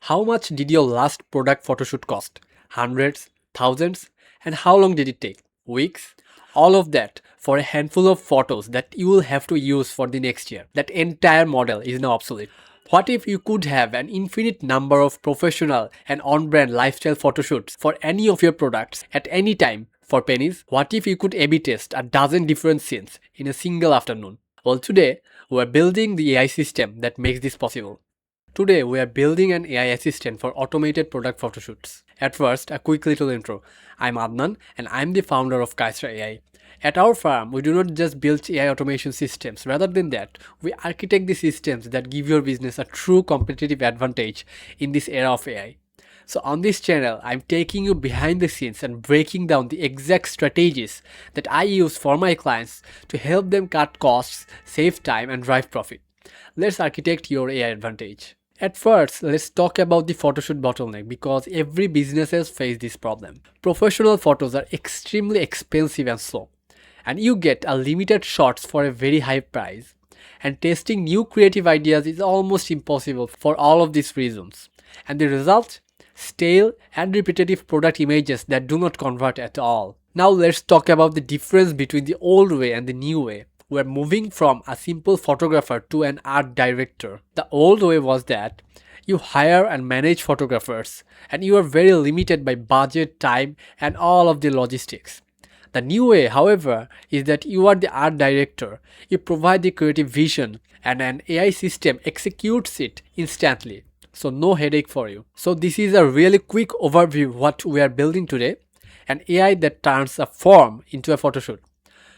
How much did your last product photoshoot cost? Hundreds? Thousands? And how long did it take? Weeks? All of that for a handful of photos that you will have to use for the next year. That entire model is now obsolete. What if you could have an infinite number of professional and on-brand lifestyle photoshoots for any of your products at any time for pennies? What if you could A/B test a dozen different scenes in a single afternoon? Well, today we are building the AI system that makes this possible. Today we are building an AI assistant for automated product photoshoots. At first, a quick little intro. I'm Adnan and I'm the founder of Kaistra AI. At our firm, we do not just build AI automation systems. Rather than that, we architect the systems that give your business a true competitive advantage in this era of AI. So on this channel, I'm taking you behind the scenes and breaking down the exact strategies that I use for my clients to help them cut costs, save time, and drive profit. Let's architect your AI advantage. At first, let's talk about the photoshoot bottleneck because every business has faced this problem. Professional photos are extremely expensive and slow, and you get a limited shots for a very high price. And testing new creative ideas is almost impossible for all of these reasons. And the result? Stale and repetitive product images that do not convert at all. Now let's talk about the difference between the old way and the new way. We're moving from a simple photographer to an art director. The old way was that you hire and manage photographers and you are very limited by budget, time, and all of the logistics. The new way, however, is that you are the art director. You provide the creative vision and an AI system executes it instantly. So no headache for you. So this is a really quick overview of what we are building today. An AI that turns a form into a photoshoot.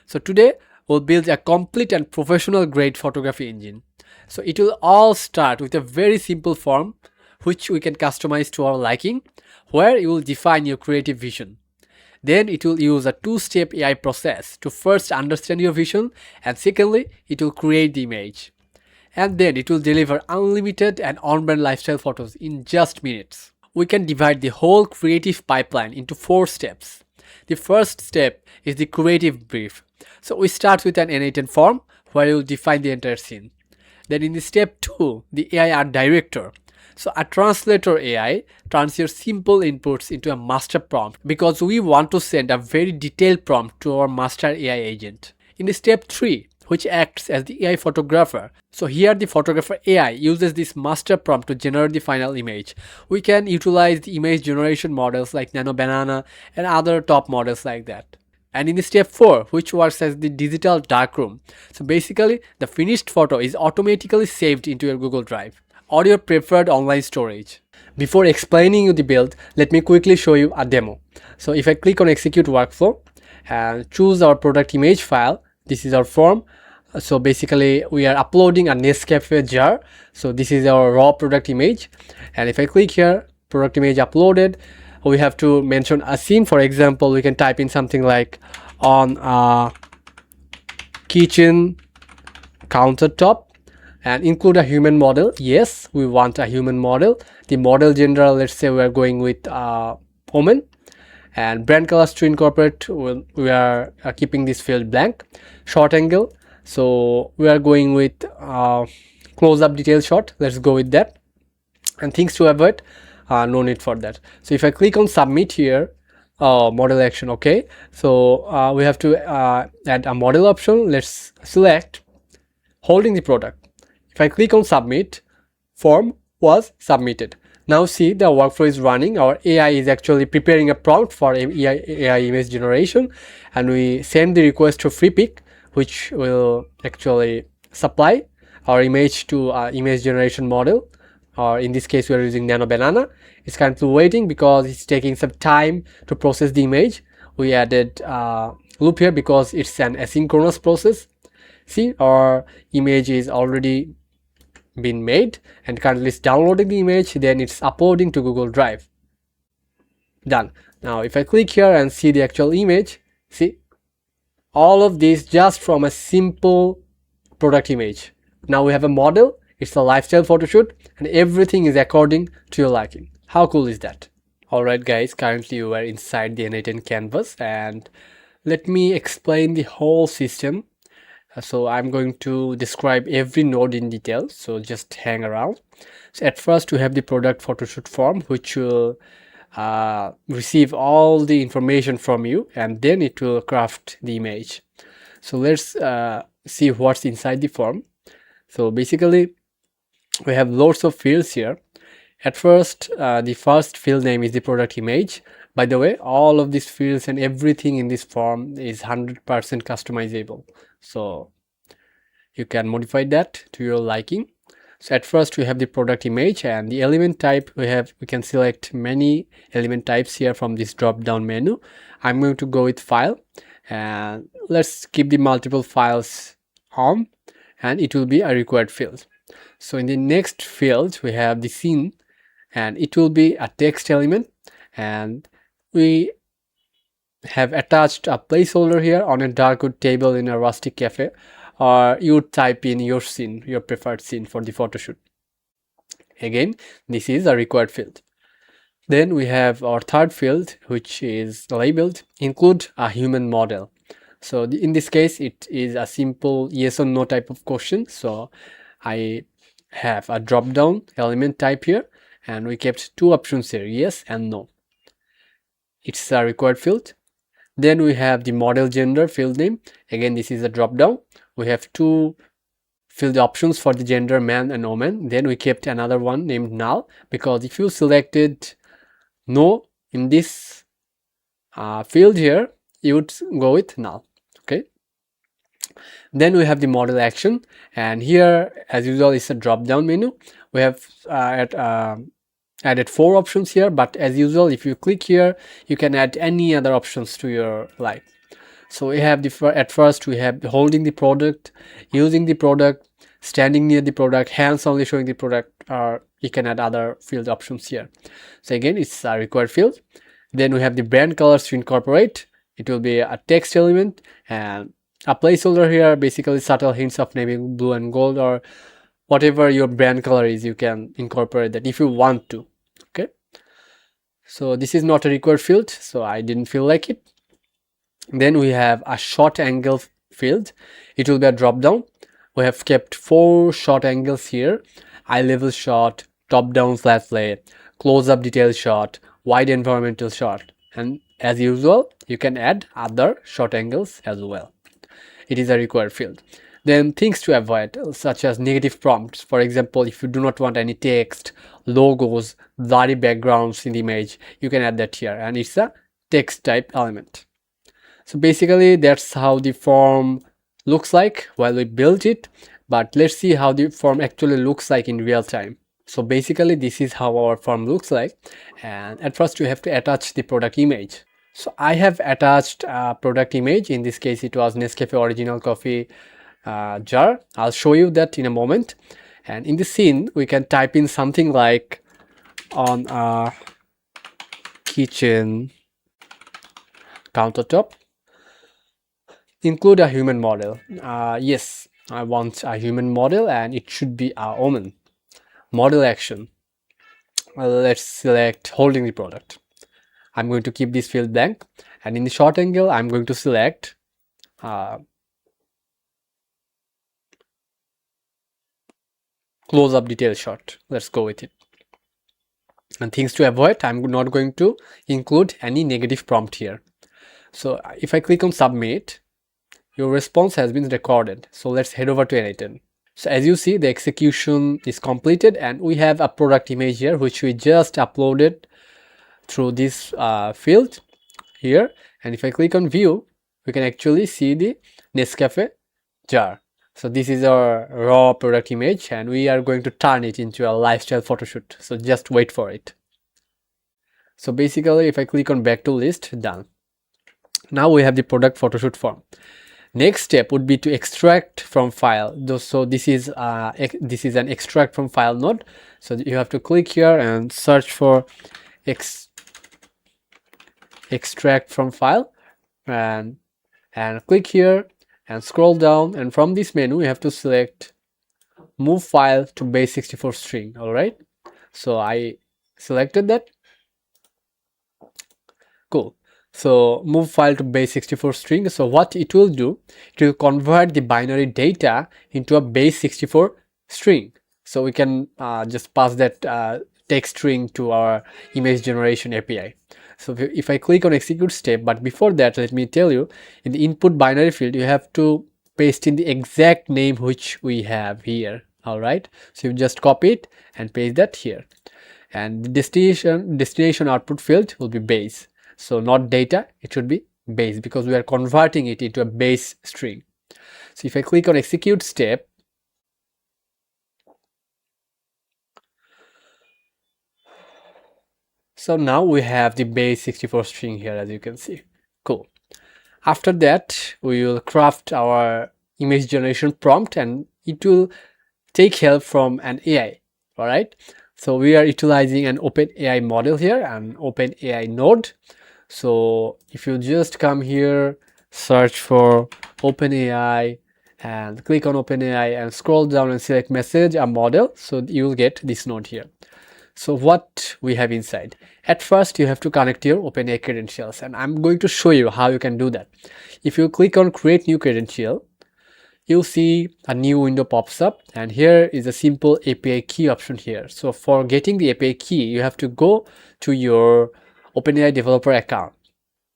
So today we'll build a complete and professional grade photography engine. So it will all start with a very simple form which we can customize to our liking, where you will define your creative vision. Then it will use a two-step AI process to first understand your vision and secondly it will create the image. And then it will deliver unlimited and on-brand lifestyle photos in just minutes. We can divide the whole creative pipeline into 4 steps. The first step is the creative brief. So we start with an n8n form where you will define the entire scene. Then in the step 2, the AI art director. So a translator AI turns your simple inputs into a master prompt because we want to send a very detailed prompt to our master AI agent. In the step 3, which acts as the AI photographer. So here the photographer AI uses this master prompt to generate the final image. We can utilize the image generation models like n8n and other top models like that. And in the step 4, which works as the digital darkroom. So basically the finished photo is automatically saved into your Google Drive or your preferred online storage. Before explaining you the build, let me quickly show you a demo. So if I click on execute workflow and choose our product image file, this is our form. So basically we are uploading a Nescafe jar. So this is our raw product image. And if I click here, product image uploaded, we have to mention a scene. For example, we can type in something like on a kitchen countertop and include a human model. Yes, we want a human model. The model gender, let's say we are going with woman. And brand colors to incorporate, we are keeping this field blank. Short angle, so we are going with close-up detail shot. Let's go with that. And things to avoid, no need for that. So if I click on submit here, model action, okay. So we have to add a model option. Let's select holding the product. If I click on submit, form was submitted. Now see, the workflow is running. Our AI is actually preparing a prompt for AI image generation, and we send the request to FreePic, which will actually supply our image to image generation model, or in this case we are using n8n. It's currently waiting because it's taking some time to process the image. We added loop here because it's an asynchronous process. See, our image is already been made and currently it's downloading the image, then it's uploading to Google Drive. Done. Now if I click here and see the actual image, see, all of this just from a simple product image. Now we have a model, it's a lifestyle photoshoot, and everything is according to your liking. How cool is that? Alright guys, currently we are inside the n8n canvas and let me explain the whole system. So I'm going to describe every node in detail, so just hang around. So at first we have the product photoshoot form, which will receive all the information from you, and then it will craft the image. So let's see what's inside the form. So basically we have lots of fields here. At first, the first field name is the product image. By the way, all of these fields and everything in this form is 100% customizable. So you can modify that to your liking. So at first we have the product image, and the element type we can select many element types here from this drop down menu. I'm going to go with file, and let's keep the multiple files on, and it will be a required field. So in the next field we have the scene, and it will be a text element, and we have attached a placeholder here on a dark table in a rustic cafe, or you type in your scene, your preferred scene for the photoshoot. Again, this is a required field. Then we have our third field, which is labeled include a human model. So in this case, it is a simple yes or no type of question. So I have a drop down element type here, and we kept two options here, yes and no. It's a required field. Then we have the model gender field name. Again, this is a drop down. We have two field options for the gender, man and woman. Then we kept another one named null, because if you selected no in this field here, you would go with null. Okay. Then we have the model action, and here as usual it's a drop down menu. We have added 4 options here, but as usual if you click here you can add any other options to your life. So we have at first we have holding the product, using the product, standing near the product, hands only showing the product, or you can add other field options here. So again, it's a required field. Then we have the brand colors to incorporate. It will be a text element and a placeholder here, basically subtle hints of navy blue and gold, or whatever your brand color is, you can incorporate that if you want to. Okay. So this is not a required field, so I didn't feel like it. Then we have a shot angle field. It will be a drop down. We have kept 4 shot angles here: eye level shot, top down flat lay, close up detail shot, wide environmental shot, and as usual you can add other shot angles as well. It is a required field. Then things to avoid, such as negative prompts. For example, if you do not want any text, logos, blurry backgrounds in the image, you can add that here, and it's a text type element. So basically that's how the form looks like while we built it, but let's see how the form actually looks like in real time. So basically this is how our form looks like, and at first we have to attach the product image. So I have attached a product image. In this case it was Nescafe original coffee jar. I'll show you that in a moment. And in the scene we can type in something like on a kitchen countertop, include a human model. Yes, I want a human model, and it should be a woman. Model action. Let's select holding the product. I'm going to keep this field blank, and in the short angle I'm going to select close up detail shot. Let's go with it. And things to avoid, I'm not going to include any negative prompt here. So if I click on submit, your response has been recorded. So let's head over to n8n. So as you see, the execution is completed, and we have a product image here which we just uploaded through this field here. And if I click on view, we can actually see the Nescafe jar. So this is our raw product image, and we are going to turn it into a lifestyle photoshoot. So just wait for it. So basically if I click on back to list, done. Now we have the product photoshoot form. Next step would be to extract from file. So this is an extract from file node. So you have to click here and search for extract from file, and click here and scroll down, and from this menu we have to select move file to base64 string. All right, so I selected that. Cool. So move file to base64 string. So what it will do, it will convert the binary data into a base64 string. So we can just pass that text string to our image generation API. So if I click on execute step, but before that, let me tell you, in the input binary field, you have to paste in the exact name which we have here. All right. So you just copy it and paste that here. And the destination output field will be base. So not data, it should be base, because we are converting it into a base string. So if I click on execute step, so now we have the base64 string here, as you can see. Cool. After that, we will craft our image generation prompt, and it will take help from an AI. All right. So we are utilizing an OpenAI model here, an OpenAI node. So if you just come here, search for OpenAI and click on OpenAI and scroll down and select message a model, so you will get this node here. So what we have inside, at first you have to connect your OpenAI credentials, and I'm going to show you how you can do that. If you click on create new credential, you'll see a new window pops up, and here is a simple API key option here. So for getting the API key, you have to go to your OpenAI developer account.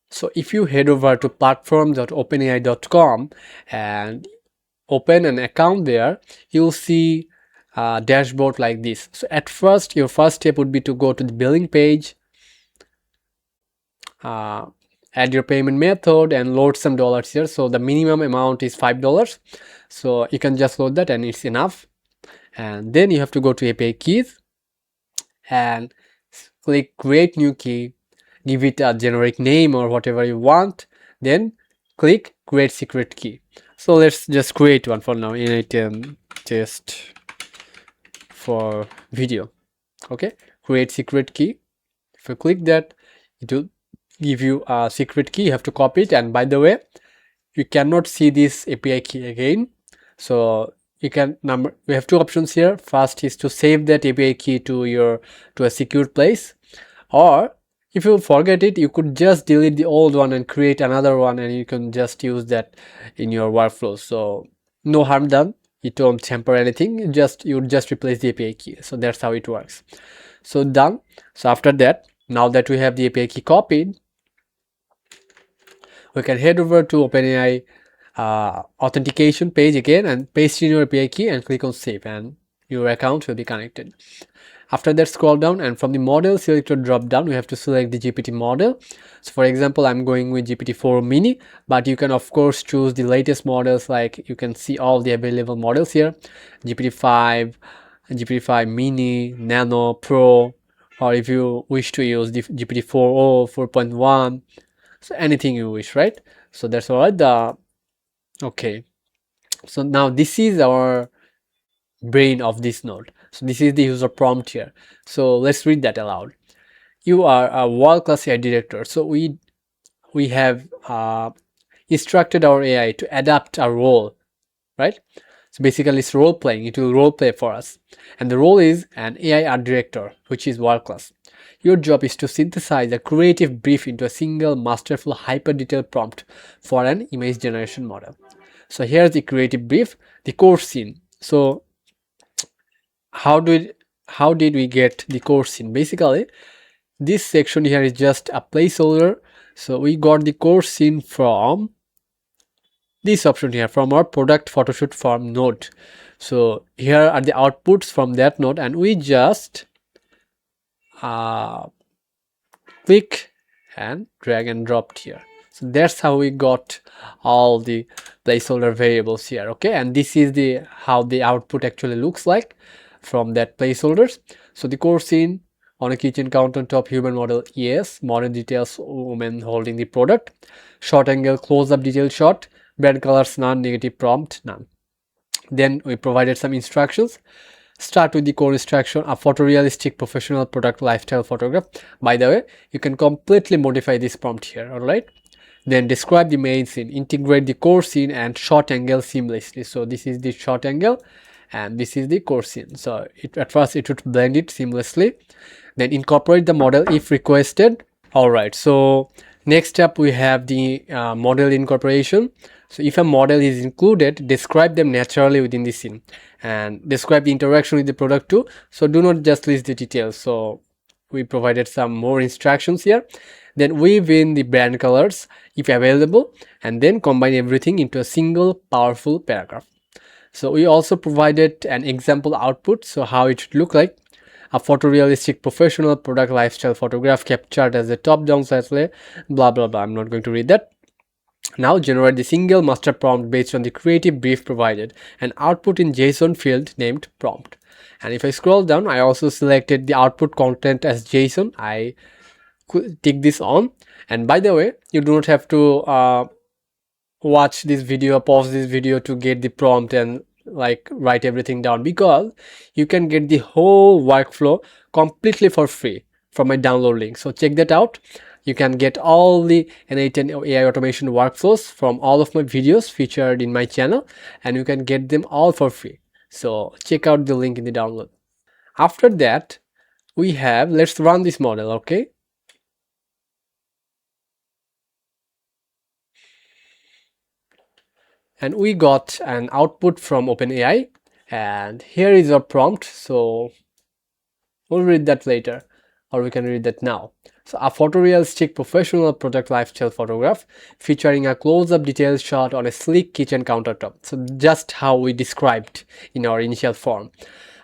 So if you head over to platform.openai.com and open an account there, you'll see a dashboard like this. So at first, your first step would be to go to the billing page, add your payment method and load some dollars here. So the minimum amount is $5. So you can just load that and it's enough. And then you have to go to API keys and click create new key, give it a generic name or whatever you want, then click create secret key. So let's just create one for now, n8n test for video. Okay, create secret key. If you click that, it will give you a secret key. You have to copy it, and by the way, you cannot see this API key again. So you can we have two options here. First is to save that API key to a secure place, or if you forget it, you could just delete the old one and create another one, and you can just use that in your workflow. So no harm done. You don't tamper anything. You just replace the API key. So that's how it works. So done. So after that, now that we have the API key copied, we can head over to OpenAI authentication page again and paste in your API key and click on save, and your account will be connected. After that, scroll down, and from the model selector drop down, we have to select the GPT model. So for example, I'm going with GPT-4 mini, but you can of course choose the latest models. Like you can see all the available models here, GPT-5, GPT-5 mini, nano, pro, or if you wish to use the GPT-4o, 4.1, so anything you wish, right? So that's all right. Okay, so now this is our brain of this node. So this is the user prompt here. So let's read that aloud. You are a world-class AI director. So we have instructed our AI to adapt a role, right? So basically it's role playing. It will role play for us. And the role is an AI art director, which is world-class. Your job is to synthesize a creative brief into a single masterful hyper-detailed prompt for an image generation model. So here's the creative brief, the core scene. So how did we get the core scene? Basically, this section here is just a placeholder. So we got the core scene from this option here, from our product photoshoot form node. So here are the outputs from that node, and we just click and drag and dropped here. So that's how we got all the placeholder variables here. Okay, and this is how the output actually looks like from that placeholders. So the core scene, on a kitchen countertop, human model, yes. Modern details, woman holding the product. Short angle, close-up detail shot. Brand colors, none. Negative prompt, none. Then we provided some instructions. Start with the core instruction, a photorealistic professional product lifestyle photograph. By the way, you can completely modify this prompt here, alright? Then describe the main scene, integrate the core scene and short angle seamlessly. So this is the short angle and this is the core scene. So at first it would blend it seamlessly. Then incorporate the model if requested. Alright, so Next up, we have the model incorporation. So if a model is included, describe them naturally within the scene and describe the interaction with the product too. So do not just list the details. So we provided some more instructions here. Then weave in the brand colors if available, and then combine everything into a single powerful paragraph. So we also provided an example output, so how it should look like. A photorealistic professional product lifestyle photograph captured as a top-down display, blah blah blah. I'm not going to read that. Now generate the single master prompt based on the creative brief provided and output in JSON field named prompt. And if I scroll down, I also selected the output content as JSON. I tick this on, and by the way, you do not have to watch this video, pause this video to get the prompt and like write everything down, because you can get the whole workflow completely for free from my download link. So check that out. You can get all the n8n AI automation workflows from all of my videos featured in my channel, and you can get them all for free. So check out the link in the download. After that, we have, let's run this model. Okay, and we got an output from OpenAI, and here is our prompt. So we'll read that later, or we can read that now. So a photorealistic professional product lifestyle photograph featuring a close-up detailed shot on a sleek kitchen countertop. So just how we described in our initial form.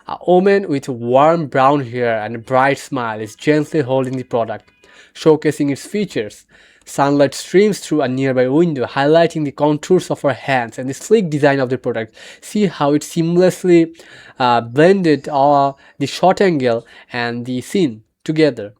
A woman with warm brown hair and a bright smile is gently holding the product, showcasing its features. Sunlight streams through a nearby window, highlighting the contours of her hands and the sleek design of the product. See how it seamlessly blended the shot angle and the scene together.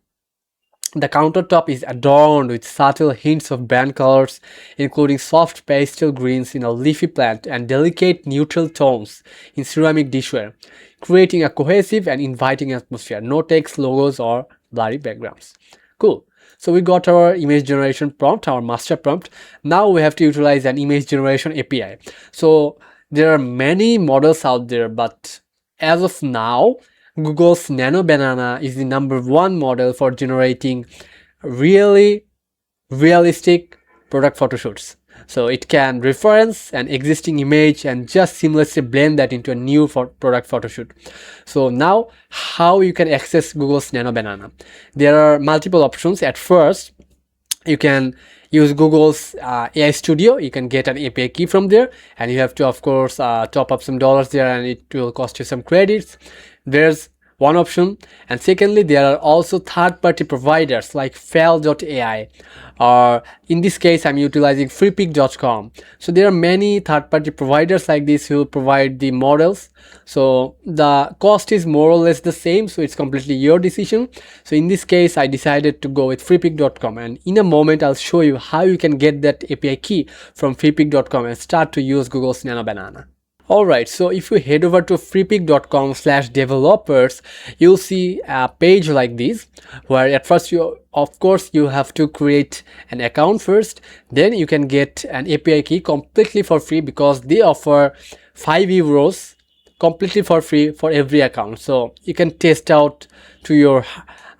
The countertop is adorned with subtle hints of brand colors, including soft pastel greens in a leafy plant and delicate neutral tones in ceramic dishware, creating a cohesive and inviting atmosphere. No text, logos, or blurry backgrounds. Cool. So we got our image generation prompt, our master prompt. Now we have to utilize an image generation API. So there are many models out there, but as of now, Google's Nano Banana is the #1 model for generating really realistic product photoshoots. So it can reference an existing image and just seamlessly blend that into a new product photoshoot. So now, how you can access Google's Nano Banana? There are multiple options. At first, you can use Google's AI Studio. You can get an API key from there, and you have to, of course, top up some dollars there, and it will cost you some credits. There's one option. And secondly, there are also third-party providers like Fel.ai, or in this case I'm utilizing freepik.com. So there are many third-party providers like this who provide the models. So the cost is more or less the same, so it's completely your decision. So in this case, I decided to go with freepik.com, and in a moment I'll show you how you can get that API key from freepik.com and start to use Google's Nano Banana. Alright, so if you head over to freepik.com/developers, you'll see a page like this, where at first you have to create an account first. Then you can get an API key completely for free, because they offer €5 completely for free for every account. So you can test out to your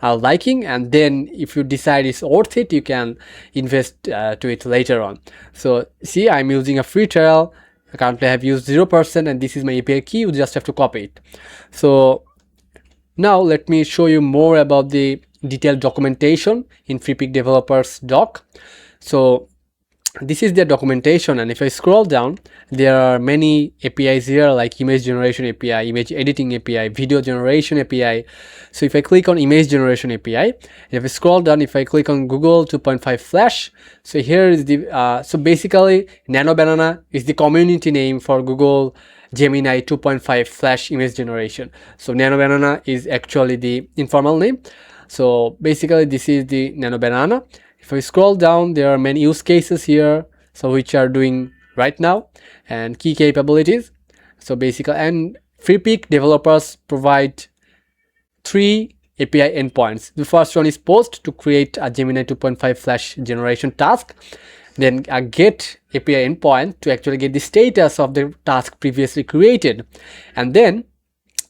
liking, and then if you decide it's worth it, you can invest to it later on. So see, I'm using a free trial. Currently I have used 0%, and this is my API key. You just have to copy it. So now let me show you more about the detailed documentation in Freepik developers doc. So this is their documentation, and if I scroll down, there are many APIs here, like image generation API, image editing API, video generation API. So if I click on image generation API, if I scroll down, if I click on Google 2.5 Flash, so here is the so basically Nano Banana is the community name for Google Gemini 2.5 Flash image generation. So Nano Banana is actually the informal name. So basically this is the Nano Banana. If we scroll down, there are many use cases here, so which are doing right now, and key capabilities. So basically, and Freepik developers provide 3 API endpoints. The first one is post, to create a Gemini 2.5 Flash generation task. Then a get API endpoint to actually get the status of the task previously created. And then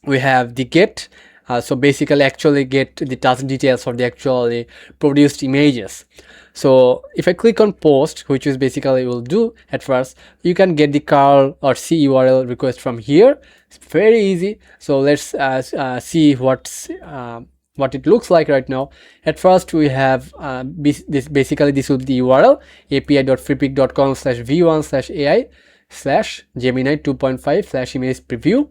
we have the get So basically actually get the task details for the actually produced images. So if I click on post, which is basically will do at first, you can get the curl or C URL request from here. It's very easy. So let's see what it looks like right now. At first we have this will be the URL api.freepik.com/v1/ai/gemini 2.5/image preview,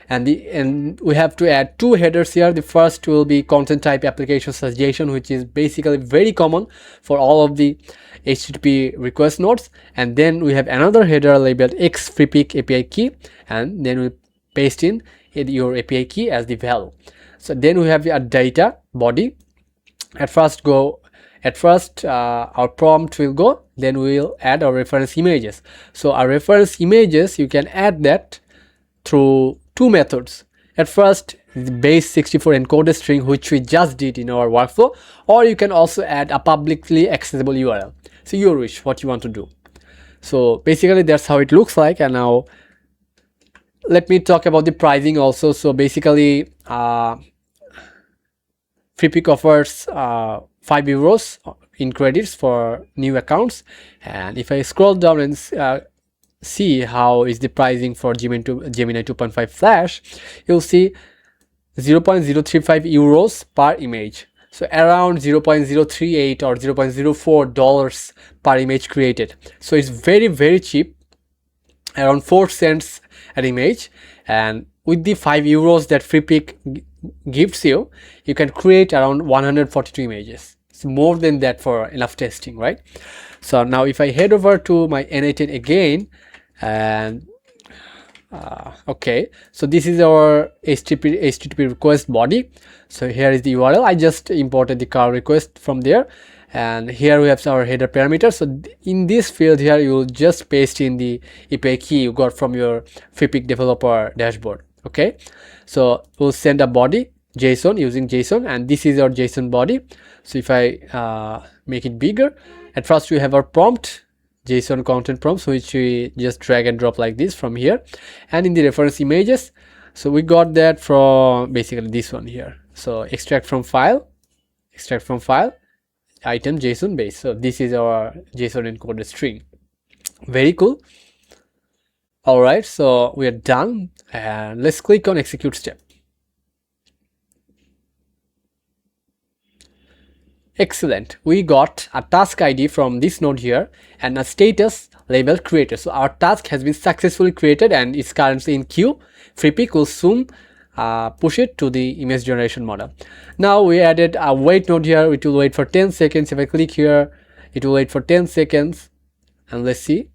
and we have to add two headers here. The first will be content type application suggestion, which is basically very common for all of the HTTP request nodes, and then we have another header labeled x freepik API key, and then we paste in your API key as the value. So then we have a data body. At first our prompt will go, then we will add our reference images. So our reference images, you can add that through two methods. At first, the base 64 encoded string, which we just did in our workflow, or you can also add a publicly accessible URL. So your wish, what you want to do. So basically that's how it looks like. And now let me talk about the pricing also. So basically Freepik offers €5 in credits for new accounts, and if I scroll down and see how is the pricing for Gemini 2.5 Flash, you'll see €0.035 per image, so around $0.038 or $0.04 per image created. So it's very cheap, around 4 cents an image, and with the €5 that Freepik gives you, you can create around 142 images. It's more than that for enough testing, right? So now if I head over to my n8n again, and okay, so this is our HTTP request body. So here is the URL. I just imported the curl request from there, and here we have our header parameter. So in this field here, you will just paste in the API key you got from your Freepik developer dashboard. Okay, so we'll send a body JSON using JSON, and this is our JSON body. So if I make it bigger, at first we have our prompt, JSON content prompts, which we just drag and drop like this from here, and in the reference images, so we got that from basically this one here. So extract from file, item JSON base. So this is our JSON encoded string. Very cool. All right, so we are done, and let's click on execute step. Excellent. We got a task ID from this node here and a status label created. So our task has been successfully created and is currently in queue. Freepik will soon push it to the image generation model. Now we added a wait node here. It will wait for 10 seconds. If I click here, it will wait for 10 seconds, and let's see.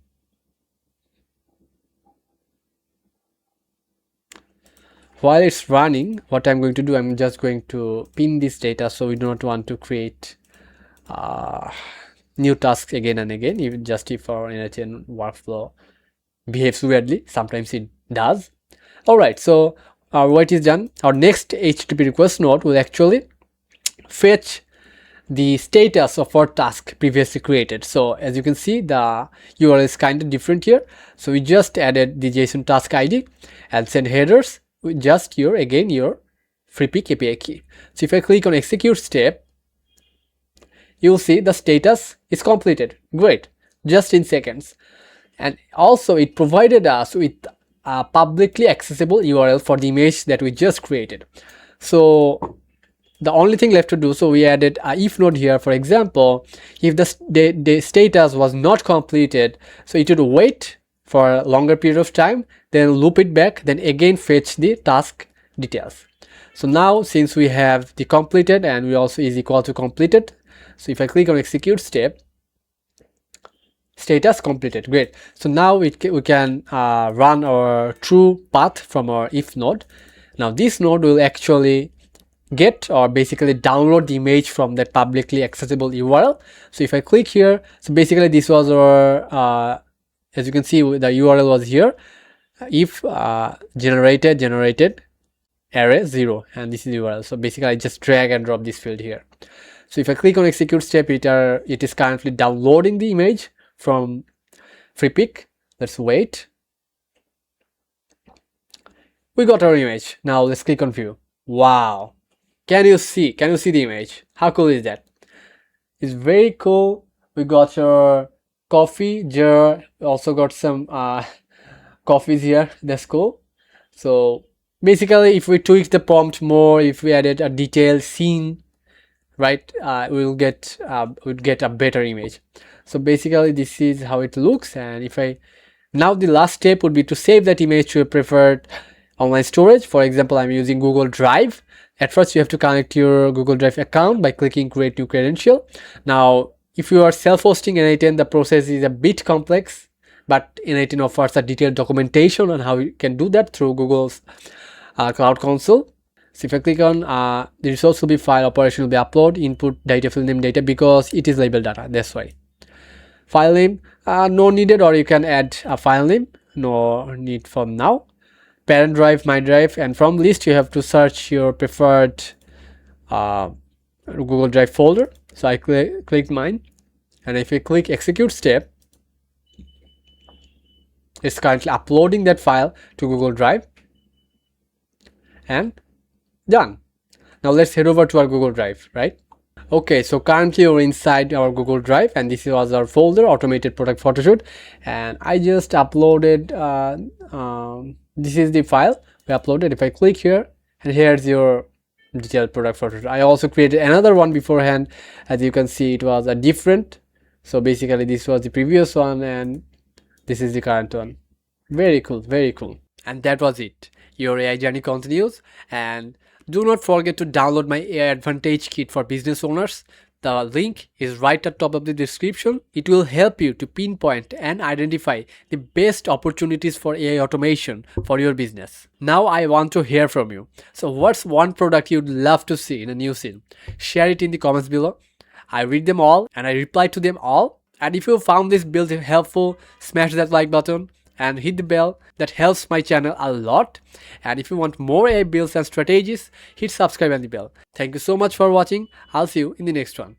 While it's running, what I'm going to do, I'm just going to pin this data, so we do not want to create new tasks again and again, even just if our n8n workflow behaves weirdly. Sometimes it does. All right, so our wait is done. Our next HTTP request node will actually fetch the status of our task previously created. So as you can see, the URL is kind of different here. So we just added the JSON task ID and send headers with just your Freepik API key. So if I click on execute step, you'll see the status is completed. Great, just in seconds. And also it provided us with a publicly accessible URL for the image that we just created. So the only thing left to do, so we added a if node here. For example, if the status was not completed, so it would wait for a longer period of time, then loop it back, then again fetch the task details. So now since we have the completed and we also is equal to completed, so if I click on execute step, status completed. Great. So now we can run our true path from our if node. Now this node will actually get or basically download the image from that publicly accessible URL. So if I click here, so basically this was our as you can see, the URL was here, if generated array 0, and this is the URL. So basically I just drag and drop this field here. So if I click on execute step, it is currently downloading the image from Freepik. Let's wait. We got our image. Now let's click on view. Wow. Can you see the image? How cool is that? It's very cool. We got your coffee jar. We also got some coffees here. That's cool. So basically, if we tweak the prompt more, if we added a detailed scene, right, we'd get a better image. So basically, this is how it looks. And if I now the last step would be to save that image to your preferred online storage. For example, I'm using Google Drive. At first, you have to connect your Google Drive account by clicking create new credential. Now, if you are self-hosting n8n, the process is a bit complex, but n8n offers a detailed documentation on how you can do that through Google's Cloud Console. So if I click on the resource will be file, operation will be upload, input data, field name data, because it is labeled data, that's why. File name, no needed, or you can add a file name, no need for now. Parent drive, my drive, and from list you have to search your preferred Google Drive folder. So I click mine, and if you click execute step, it's currently uploading that file to Google Drive, and done. Now let's head over to our Google Drive, right? Okay, so currently we're inside our Google Drive, and this was our folder, Automated Product Photoshoot, and I just uploaded this is the file we uploaded. If I click here, and here's your detailed product photoshoot. I also created another one beforehand. As you can see, it was a different. So basically this was the previous one, and this is the current one. Very cool, very cool. And that was it. Your AI journey continues, and do not forget to download my AI Advantage Kit for business owners. The link is right at top of the description. It will help you to pinpoint and identify the best opportunities for AI automation for your business. Now I want to hear from you. So what's one product you'd love to see in a new scene? Share it in the comments below. I read them all and I reply to them all. And if you found this build helpful, smash that like button and hit the bell. That helps my channel a lot. And if you want more AI builds and strategies, hit subscribe and the bell. Thank you so much for watching. I'll see you in the next one.